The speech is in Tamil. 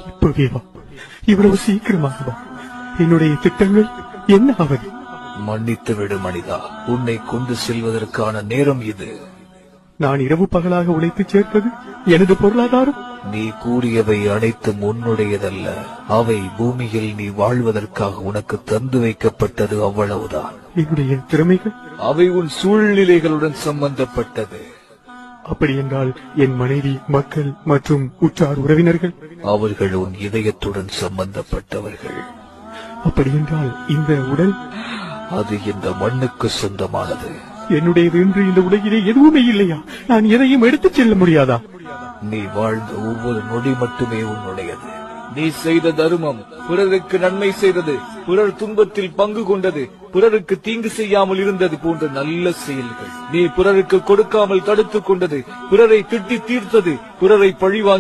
இப்பவே வா, இவ்வளவு சீக்கிரமாக வா. என்னுடைய திட்டங்கள் என்ன ஆவது? மன்னித்து விடு மனிதா, உன்னை கொண்டு செல்வதற்கான நேரம் இது. நான் இரவு பகலாக உழைத்து சேர்த்தது எனது பொருளாதாரம். நீ கூறியவை அனைத்தும் உன்னுடையதல்ல. அவை பூமியில் நீ வாழ்வதற்காக உனக்கு தந்து வைக்கப்பட்டது, அவ்வளவுதான். என்னுடைய திறமைகள்? அவை உன் சூழ்நிலைகளுடன் சம்பந்தப்பட்டது. அப்படி என்றால் என் மனைவி, மக்கள் மற்றும் உற்றார் உறவினர்கள்? அவர்கள் உன் இதயத்துடன் சம்பந்தப்பட்டவர்கள். அப்படி என்றால் இந்த உடல்? அது இந்த மண்ணுக்கு சொந்தமானது. என்னுடையது என்று இந்த உலகிலே எதுவுமே இல்லையா? நான் எதையும் எடுத்துச் செல்ல முடியாதா? நீ வாழ்ந்த ஒவ்வொரு நொடி மட்டுமே உன்னுடையது. நீ செய்த தர்மம், பிறருக்கு நன்மை செய்தது, பிறர் துன்பத்தில் பங்கு கொண்டது, பிறருக்கு தீங்கு செய்யாமல் இருந்தது போன்ற நல்ல செயல்கள். நீ பிறருக்கு கொடுக்காமல் தடுத்துக் கொண்டது, பிறரை திட்டி தீர்த்தது, பிறரை பழிவாங்கி